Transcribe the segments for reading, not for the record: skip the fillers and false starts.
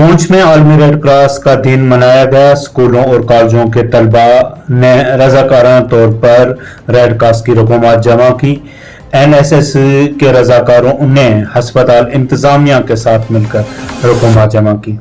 पुंछ में आलमी red cross का दिन मनाया गया। स्कूलों और कॉलेजों के तलबा ने रजाकाराना तौर पर रेड क्रॉस की रकूमात जमा की। एनएसएस के रजाकारों ने हस्पताल इंतजामिया के साथ मिलकर रकूमात जमा की।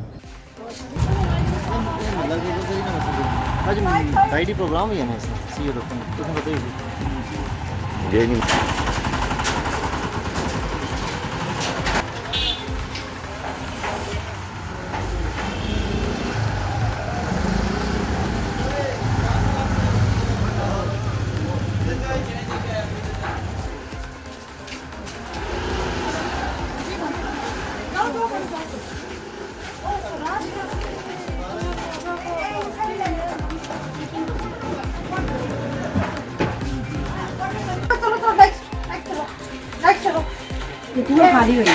खाली हुई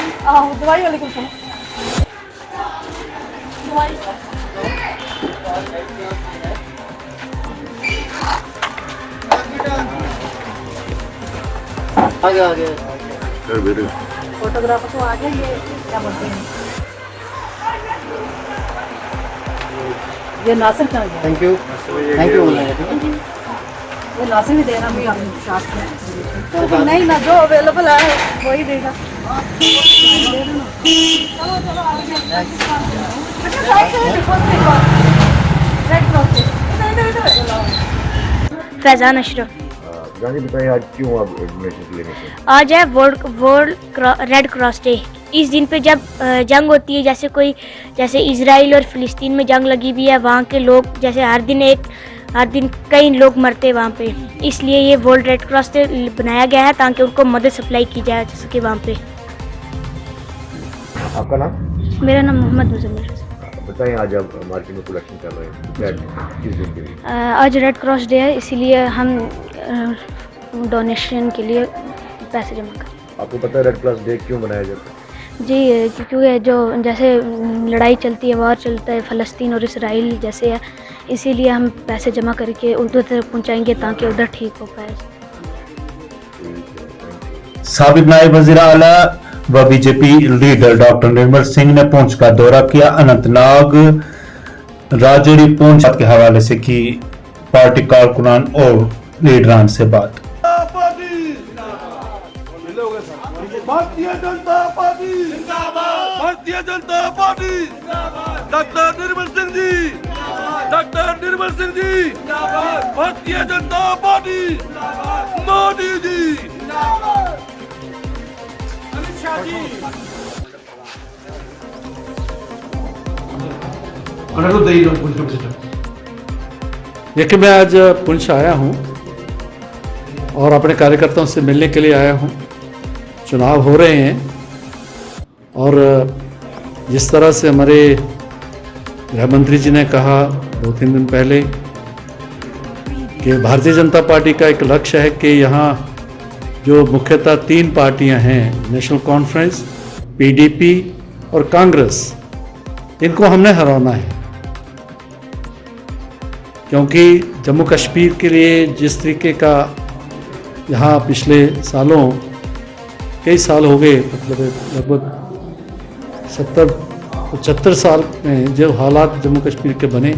दवाई वाले को चलो आगे फोटोग्राफर तो आगे ये क्या बोलते हैं ये नासिर का थैंक यू ये नासिर भी देना भी हम शास्त्र तो नहीं ना जो अवेलेबल है वही देगा। फैजान अशरफ। जानी बताइए आज क्यों आप डोनेशन लेने के? आज है वर्ल्ड रेड क्रॉस डे। इस दिन पे जब जंग होती है, जैसे इजराइल और फिलिस्तीन में जंग लगी हुई है, वहाँ के लोग जैसे हर दिन कई लोग मरते हैं वहाँ पे, इसलिए ये वर्ल्ड रेड क्रॉस डे बनाया गया है ताकि उनको मदद सप्लाई की जाए सके वहाँ पे। आपका नाम? मेरा नाम मोहम्मद मुजम्मिल। बताइए आज आप मार्केट में कलेक्शन कर रहे हैं किस दिन के लिए? आज रेड क्रॉस डे है, इसीलिए हम डोनेशन के लिए पैसे जमा कर। आपको पता है रेड क्रॉस डे क्यों मनाया जाता है? जी, क्योंकि जो जैसे लड़ाई चलती है, वार चलता है फ़लस्तीन और इसराइल जैसे है, इसीलिए हम पैसे जमा करके उधर तक पहुंचाएंगे ताकि उधर ठीक हो पाए। साबिक नायब वज़ीर आला व BJP leader doctor Nirmal Singh ने पुंछ का दौरा किया। अनंतनाग राजौरी पुंछ के हवाले से की पार्टी कारकुनान और लीडरान से बात। भारतीय जनता पार्टी जिंदाबाद, भारतीय जनता पार्टी जिंदाबाद, डॉक्टर निर्मल सिंह जी जिंदाबाद, भारतीय जनता पार्टी जिंदाबाद, मोदी जी जिंदाबाद, अमित शाह जी। देखिए, मैं आज पुंछ आया हूँ और अपने कार्यकर्ताओं से मिलने के लिए आया हूँ। चुनाव हो रहे हैं और जिस तरह से हमारे गृह मंत्री जी ने कहा 2-3 दिन पहले कि भारतीय जनता पार्टी का एक लक्ष्य है कि यहाँ जो मुख्यतः 3 पार्टियां हैं, नेशनल कॉन्फ्रेंस, पीडीपी और कांग्रेस, इनको हमने हराना है। क्योंकि जम्मू कश्मीर के लिए जिस तरीके का यहाँ पिछले सालों कई साल हो गए, मतलब लगभग 70-75 साल में जो हालात जम्मू कश्मीर के बने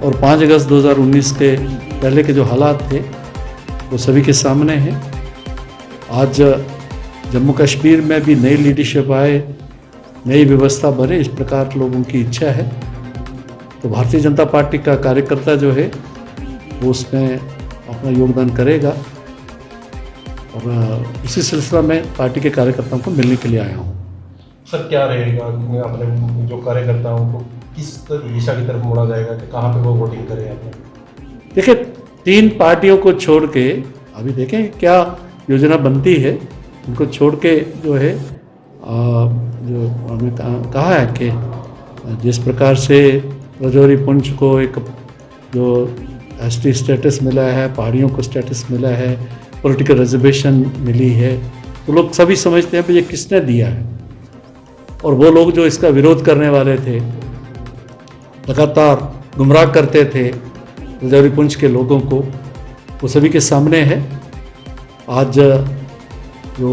और 5 अगस्त 2019 के पहले के जो हालात थे वो सभी के सामने हैं। आज जम्मू कश्मीर में भी नई लीडरशिप आए, नई व्यवस्था बने, इस प्रकार लोगों की इच्छा है। तो भारतीय जनता पार्टी का कार्यकर्ता जो है वो उसमें अपना योगदान करेगा और इसी सिलसिला में पार्टी के कार्यकर्ताओं को मिलने के लिए आया हूँ। सर, क्या रहेगा अपने जो कार्यकर्ताओं को किस दिशा की तरफ मोड़ा जाएगा कि कहाँ पे वो वोटिंग करें? आपने देखिए, 3 पार्टियों को छोड़ के अभी देखें क्या योजना बनती है। उनको छोड़ के जो है जो हमने कहा है कि जिस प्रकार से राजौरी पुंछ को एक जो एसटी स्टेटस मिला है, पहाड़ियों को स्टेटस मिला है, पॉलिटिकल रिजर्वेशन मिली है, तो लोग सभी समझते हैं कि ये किसने दिया है। और वो लोग जो इसका विरोध करने वाले थे, लगातार गुमराह करते थे राजौरी पुंछ के लोगों को, वो सभी के सामने है। आज जो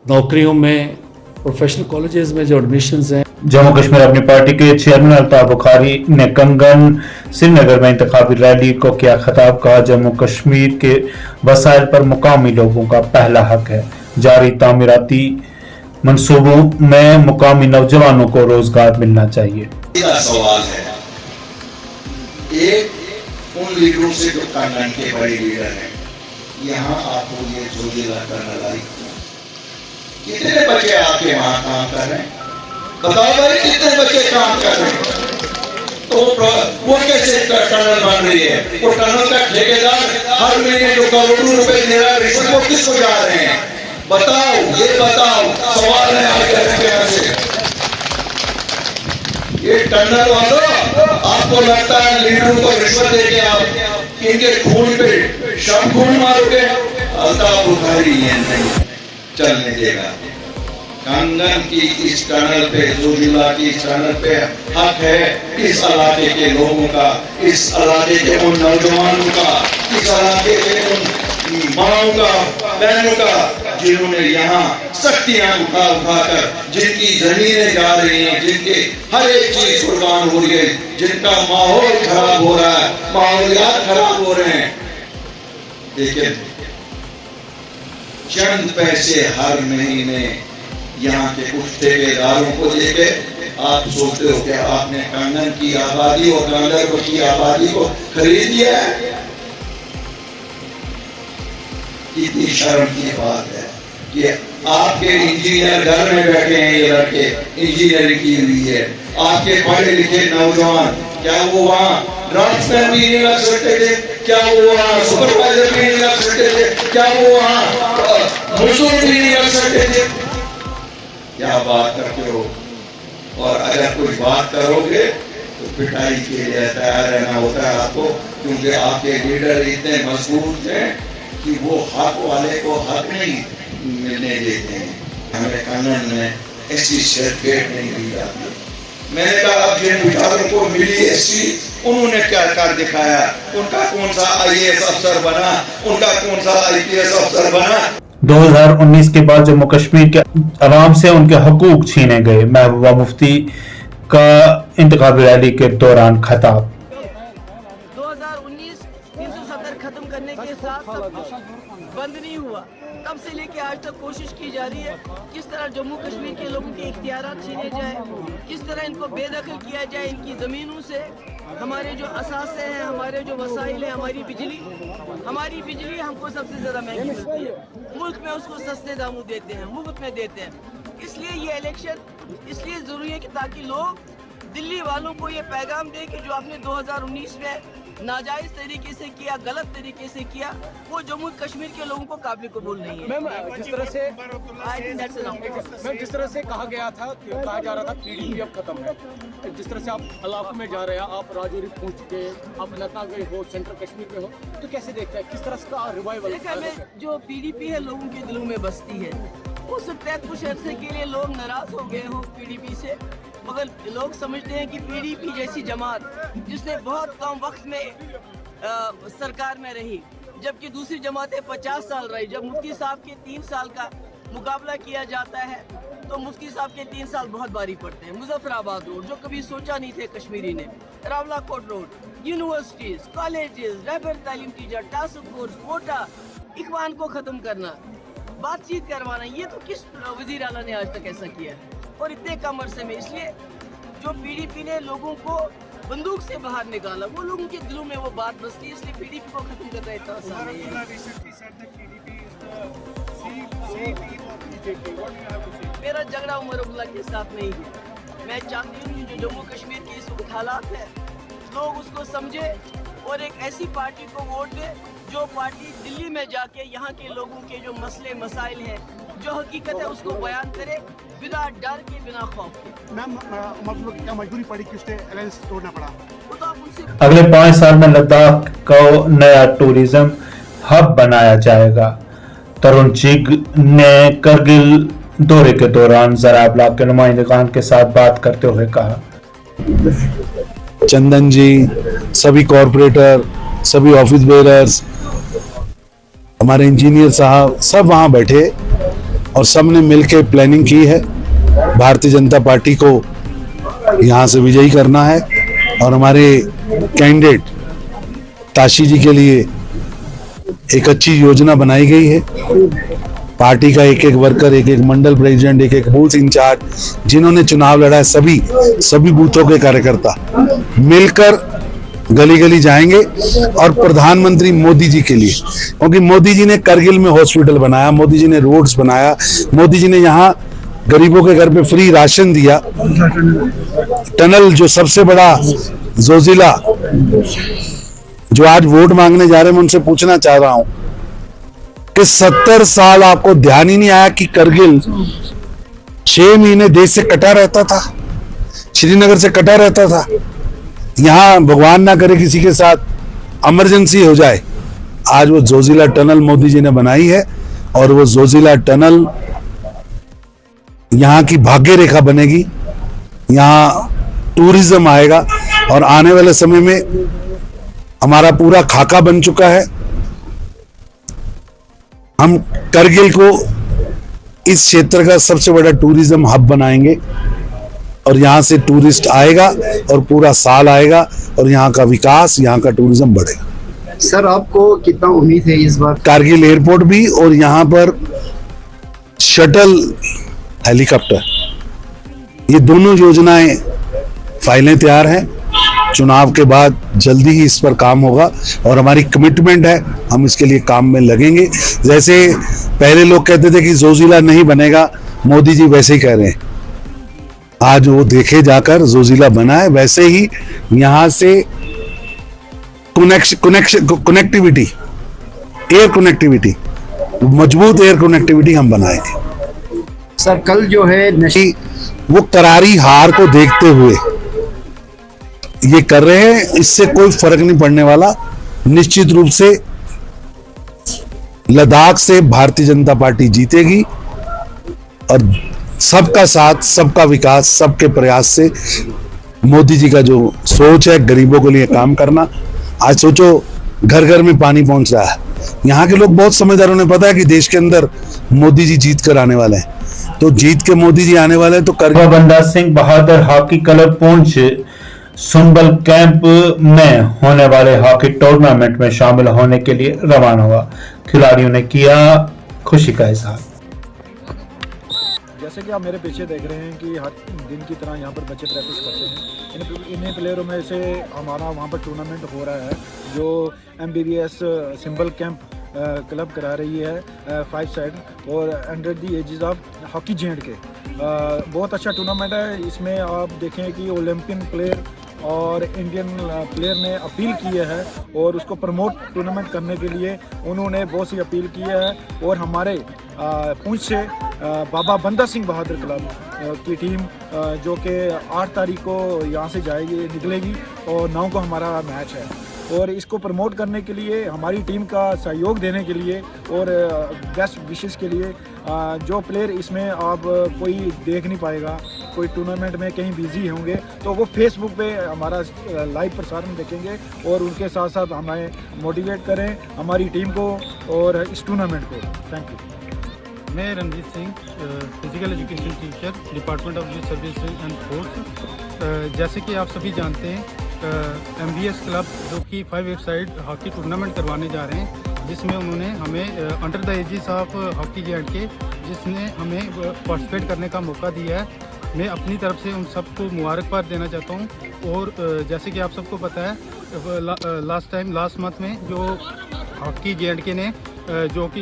नौकरियों में प्रोफेशनल कॉलेजेस में जो एडमिशन्स हैं। जम्मू कश्मीर अपनी पार्टी के चेयरमैन अल्ताफ बुखारी ने कंगन श्रीनगर में इंतखाबी रैली को किया खिताब। कहा जम्मू कश्मीर के वसाइल पर मुकामी लोगों का पहला हक है। जारी तामीराती मंसूबों में मुकामी नौजवानों को रोजगार मिलना चाहिए। सवाल है एक उन लीडरों से जो कंगन के बड़े लीडर हैं, यहाँ आपको ये जोजिला करने लाई कितने बच्चे आपके वहां काम कर रहे हैं? बताओ भाई कितने बच्चे काम कर रहे हैं? तो वो कैसे टनल बन रही है? वो टनल का ठेकेदार हर महीने जो करोड़ों रुपए दे रहा है रिश्वत को किसको जा रहे हैं? बताओ, ये बताओ, सवाल है आपके से। ये टनल वालों, आपको लगता है लीडरों को रिश्वत देके आप इनके खून पे शव खून मारोगे? अल्ताफ बुखारी ये नहीं चलने देगा। कंगन की इस टनल पे, जोजिला की इस टनल पे हक है इस इलाके के लोगों का, इस इलाके के उन नौजवानों का, इस इलाके के उन माओं का, बहनों का जिन्होंने यहाँ शक्तियां उठा कर जिनकी जमीनें जा रही हैं, जिनके हर एक चीज कुर्बान हो रही है, जिनका माहौल खराब हो रहा है, माहौलियात खराब हो रहे हैं। लेकिन चंद पैसे हर महीने यहाँ के कुछ ठेकेदारों को देके आप सोचते हो कि आपने कंगन की आबादी और गंदरबल की आबादी को खरीद लिया है? कितनी शर्म की बात है कि आपके इंजीनियर घर में बैठे हैं, ये लड़के इंजीनियरिंग की हुई है, आपके पढ़े लिखे नौजवान, क्या वो वहाँ ड्राफ्ट्समैन भी नहीं लग सकते थे? क्या वो वहाँ सुपरवाइजर भी नहीं लग सकते थे? क्या वो वहाँ मजदूर भी नहीं लग सकते थे? क्या बात करते हो? और अगर कुछ बात करोगे तो पिटाई के लिए तैयार रहना होता है आपको, क्योंकि आपके लीडर इतने मजबूत हैं कि वो हक वाले को हक नहीं मिलने देते हैं। हमें कानून में ऐसी सर्टिफिकेट नहीं मिल जाती। मैंने कहा अब जिन विचारों को मिली ऐसी, उन्होंने क्या कर दिखाया? उनका कौन सा IAS अफसर बना, उनका कौन सा IPS अफसर बना? 2019 के बाद जम्मू कश्मीर के अवाम से उनके हकूक छीने गए। महबूबा मुफ्ती का इंतखाबी रैली के दौरान खिताब। 2019 370 खत्म करने के साथ सब कुछ बंद नहीं हुआ। तब से लेके आज तक कोशिश की जा रही है किस तरह जम्मू कश्मीर के लोगों के इख्तियारात छीने जाए, किस तरह इनको बेदखल किया जाए इनकी ज़मीनों से। हमारे जो असासे हैं, हमारे जो वसाइल हैं, हमारी बिजली हमको सबसे ज़्यादा महंगी मिलती है। मुल्क में उसको सस्ते दामों देते हैं, मुफ्त में देते हैं। इसलिए ये इलेक्शन इसलिए ज़रूरी है कि ताकि लोग दिल्ली वालों को ये पैगाम दें कि जो आपने 2019 में नाजायज तरीके से किया, गलत तरीके से किया, वो जम्मू कश्मीर के लोगों को काबिल कबूल नहीं है। मैम जिस तरह से कहा गया था, कहा जा रहा था PDP अब खत्म है, जिस तरह से आप इलाकों में जा रहे हैं, आप राजौरी पहुंच गए, आप लद्दाख गए हो, सेंट्रल कश्मीर में हो, तो कैसे देखते हैं किस तरह का रिवाइवल? जो PDP है लोगों के दिलों में बसती है। हो सकता है कुछ अरसे के लिए लोग नाराज हो गए हो PDP से, मगर लोग समझते हैं कि PDP जैसी जमात जिसने बहुत कम वक्त में सरकार में रही, जबकि दूसरी जमातें 50 साल रही। जब मुफ्ती साहब के 3 साल का मुकाबला किया जाता है तो मुफ्ती साहब के 3 साल बहुत भारी पड़ते हैं। मुजफ्फराबाद रोड जो कभी सोचा नहीं थे कश्मीरी ने, Rawalakot road, universities, colleges, Rehbar Taleem teacher, task force, quota, Ikhwan को ख़त्म करना, बातचीत करवाना, ये तो किस वज़ीर आला ने आज तक ऐसा किया है? और इतने कम अरसे में। इसलिए जो PDP ने लोगों को बंदूक से बाहर निकाला, वो लोगों के दिलों में वो बात बसती है, इसलिए PDP को खत्म करना इतना आसान नहीं है। मेरा झगड़ा उमर अब्दुल्ला के साथ नहीं है। मैं चाहती हूँ जो जम्मू कश्मीर के इस वक्त हालात है, लोग उसको समझे और एक ऐसी पार्टी को वोट दे जो पार्टी दिल्ली में जाके यहाँ के लोगों के जो मसले मसाइल हैं, जो हकीकत है, उसको बयान करे बिना डर के, बिना खौफ के। मैम क्या मजबूरी पड़ी कि उसने अलायंस तोड़ना पड़ा? वो तो आप उनसे अगले 5 साल में लद्दाख को नया टूरिज्म हब बनाया जाएगा। तरुण चिग ने करगिल दौरे के दौरान ज़राइब ब्लॉक के नुमाइंदगान के साथ बात करते हुए कहा। चंदन जी, सभी कॉरपोरेटर, सभी ऑफिस बेयरर्स, हमारे इंजीनियर साहब सब वहाँ बैठे और सब ने मिलकर प्लानिंग की है भारतीय जनता पार्टी को यहाँ से विजयी करना है और हमारे कैंडिडेट ताशी जी के लिए एक अच्छी योजना बनाई गई है। पार्टी का एक एक वर्कर, एक एक मंडल प्रेसिडेंट, एक एक बूथ इंचार्ज जिन्होंने चुनाव लड़ा है, सभी बूथों के कार्यकर्ता मिलकर गली गली जाएंगे और प्रधानमंत्री मोदी जी के लिए, क्योंकि मोदी जी ने करगिल में हॉस्पिटल बनाया, मोदी जी ने रोड्स बनाया, मोदी जी ने यहाँ गरीबों के घर पे फ्री राशन दिया, टनल जो सबसे बड़ा जोजिला, जो आज वोट मांगने जा रहे हैं, मैं उनसे पूछना चाह रहा हूं कि 70 साल आपको ध्यान ही नहीं आया कि करगिल 6 महीने देश से कटा रहता था, श्रीनगर से कटा रहता था। यहां भगवान ना करे किसी के साथ इमरजेंसी हो जाए, आज वो जोजिला टनल मोदी जी ने बनाई है और वो जोजिला टनल यहाँ की भाग्य रेखा बनेगी, यहाँ टूरिज्म आएगा और आने वाले समय में हमारा पूरा खाका बन चुका है। हम करगिल को इस क्षेत्र का सबसे बड़ा टूरिज्म हब बनाएंगे और यहाँ से टूरिस्ट आएगा और पूरा साल आएगा और यहाँ का विकास, यहाँ का टूरिज्म बढ़ेगा। सर आपको कितना उम्मीद है इस बार? कारगिल एयरपोर्ट भी और यहाँ पर शटल हेलीकॉप्टर, ये दोनों योजनाएं फाइलें तैयार हैं। चुनाव के बाद जल्दी ही इस पर काम होगा और हमारी कमिटमेंट है, हम इसके लिए काम में लगेंगे। जैसे पहले लोग कहते थे कि जोजिला नहीं बनेगा, मोदी जी वैसे ही कह रहे हैं, आज वो देखे जाकर जोजिला बना है। वैसे ही यहाँ से कनेक्टिविटी, एयर कनेक्टिविटी, मजबूत एयर कनेक्टिविटी हम बनाएंगे। सर कल जो है वो करारी हार को देखते हुए ये कर रहे हैं, इससे कोई फर्क नहीं पड़ने वाला। निश्चित रूप से लद्दाख से भारतीय जनता पार्टी जीतेगी और सबका साथ, सबका विकास, सबके प्रयास से मोदी जी का जो सोच है गरीबों के लिए काम करना। आज सोचो घर घर में पानी पहुंच रहा है, यहाँ के लोग बहुत समझदार, उन्हें पता है कि देश के अंदर मोदी जी जीत कर आने वाले हैं, तो जीत के मोदी जी आने वाले हैं। तो Baba Banda Singh Bahadur hockey club Poonch Sumbal camp में होने वाले हॉकी टूर्नामेंट में शामिल होने के लिए रवाना हुआ। खिलाड़ियों ने किया खुशी का इजहार। जैसे कि आप मेरे पीछे देख रहे हैं कि हर दिन की तरह यहाँ पर बच्चे प्रैक्टिस करते हैं। इन्हीं प्लेयरों में से हमारा वहाँ पर टूर्नामेंट हो रहा है जो MBBS सिंबल कैंप क्लब करा रही है 5 साइड और under the ages of hockey J&K। बहुत अच्छा टूर्नामेंट है। इसमें आप देखें कि ओलंपियन प्लेयर और इंडियन प्लेयर ने अपील की है और उसको प्रमोट टूर्नामेंट करने के लिए उन्होंने बहुत सी अपील की है। और हमारे पुंछ से बाबा बंदा सिंह बहादुर क्लब की टीम जो कि 8 तारीख को यहाँ से जाएगी, निकलेगी और 9 को हमारा मैच है। और इसको प्रमोट करने के लिए, हमारी टीम का सहयोग देने के लिए और बेस्ट विशेस के लिए जो प्लेयर इसमें आप कोई देख नहीं पाएगा, कोई टूर्नामेंट में कहीं बिजी होंगे, तो वो फेसबुक पे हमारा लाइव प्रसारण देखेंगे और उनके साथ साथ हमें मोटिवेट करें हमारी टीम को और इस टूर्नामेंट को। Thank you. मैं Ranjit Singh, physical education teacher, department of youth service and sports. जैसे कि आप सभी जानते हैं MBS क्लब जो कि 5 साइड हॉकी टूर्नामेंट करवाने जा रहे हैं, जिसमें उन्होंने हमें under the ages of hockey J&K जिसने हमें पार्टिसिपेट करने का मौका दिया है। मैं अपनी तरफ से उन सबको मुबारकबाद देना चाहता हूं। और जैसे कि आप सबको पता है लास्ट मंथ में जो हॉकी J&K ने जो कि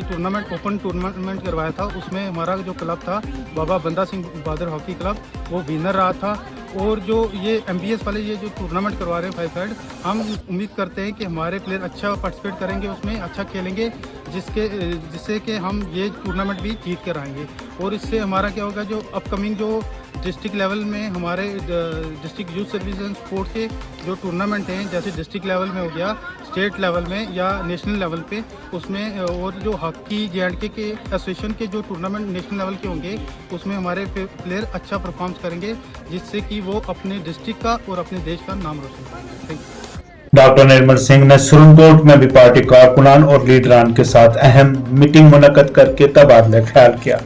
ओपन टूर्नामेंट करवाया था, उसमें हमारा जो क्लब था बाबा बंदा सिंह बहादुर हॉकी क्लब वो विनर रहा था। और जो ये MBS वाले ये जो टूर्नामेंट करवा रहे हैं 5 साइड, हम उम्मीद करते हैं कि हमारे प्लेयर अच्छा पार्टिसिपेट करेंगे, उसमें अच्छा खेलेंगे, जिससे कि हम ये टूर्नामेंट भी जीत कर आएंगे। और इससे हमारा क्या होगा, जो अपकमिंग जो डिस्ट्रिक्ट लेवल में हमारे district youth service and sports के जो टूर्नामेंट हैं, जैसे डिस्ट्रिक्ट लेवल में हो गया, स्टेट लेवल में या नेशनल लेवल पे, उसमें और जो हॉकी J&K के एसोसिएशन के जो टूर्नामेंट नेशनल लेवल के होंगे, उसमें हमारे प्लेयर अच्छा परफॉर्म करेंगे, जिससे कि वो अपने डिस्ट्रिक्ट का और अपने देश का नाम रोशन करेंगे। Thank you. Doctor Nirmal Singh ने सुरनकोट में भी पार्टी कारकुनान और लीडरान के साथ अहम मीटिंग मुनक्कद करके तबादला ख्याल किया।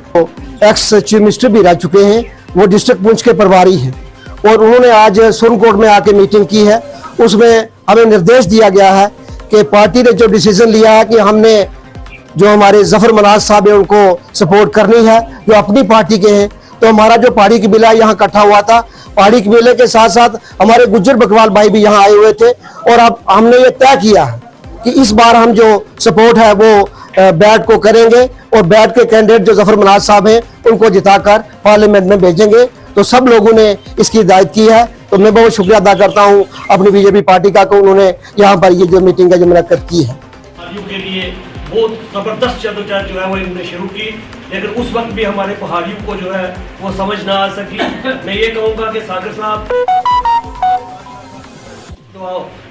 एक्स चीफ मिनिस्टर भी रह चुके हैं वो डिस्ट्रिक्ट पुंछ के प्रभारी हैं और उन्होंने आज सुरनकोट में आके मीटिंग की है। उसमें हमें निर्देश दिया गया है कि पार्टी ने जो डिसीजन लिया है कि हमने जो हमारे जफर मनाज साहब है उनको सपोर्ट करनी है, जो अपनी पार्टी के हैं। तो हमारा जो पहाड़ी कबीला यहाँ इकट्ठा हुआ था, पहाड़ी कबीले के साथ साथ हमारे गुज्जर बकवाल भाई भी यहाँ आए हुए थे और अब हमने ये तय किया है कि इस बार हम जो सपोर्ट है वो बैट को करेंगे और बैट के कैंडिडेट जो जफर मनाज साहब हैं उनको जिताकर पार्लियामेंट में भेजेंगे। तो सब लोगों ने इसकी हिदायत की है, तो मैं बहुत शुक्रिया अदा करता हूँ अपनी बीजेपी पार्टी का कि उन्होंने यहाँ पर ये जो मीटिंग है जो मुनक्कद की है। के लिए बहुत जबरदस्त जद्दोजहद जो है वो इन्होंने शुरू की, लेकिन उस वक्त भी हमारे पहाड़ियों को जो है वो समझ ना आ सकी। मैं ये कहूँगा कि सागर साहब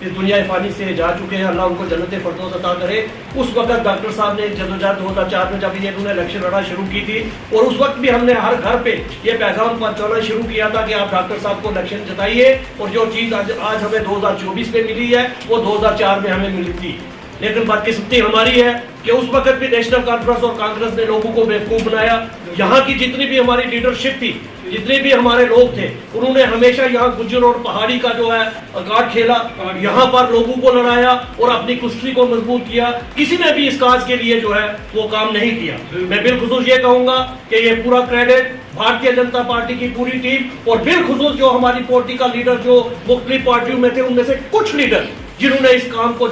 इस दुनिया फानी से जा चुके हैं, अल्लाह उनको जन्नत फिरदौस अता करे। उस वक्त डॉक्टर साहब ने जद्दोजहद 2004 में जब ये इन्होंने इलेक्शन लड़ा शुरू की थी और उस वक्त भी हमने हर घर पे ये पैगाम पहुंचाना शुरू किया था कि आप डॉक्टर साहब को इलेक्शन जिताइए और जो चीज़ आज हमें 2024 में मिली है वो 2004 में हमें मिली थी। लेकिन बदकिस्मती हमारी है कि उस वक्त भी नेशनल कॉन्फ्रेंस और कांग्रेस ने लोगों को बेवकूफ बनाया। यहाँ की जितनी भी हमारी लीडरशिप थी, जितने भी हमारे लोग थे, उन्होंने हमेशा यहाँ गुज्जर और पहाड़ी का जो है कार्ड खेला, यहाँ पर लोगों को लड़ाया और अपनी कुश्ती को मजबूत किया। किसी ने भी इस काज के लिए जो है वो काम नहीं किया। मैं बिलखुसूस ये कहूँगा कि ये पूरा क्रेडिट भारतीय जनता पार्टी की पूरी टीम और बिलखुसूस जो हमारी पॉलिटिकल लीडर जो मुख्तलिफ पार्टियों में थे उनमें से कुछ लीडर जिन्होंने इस काम को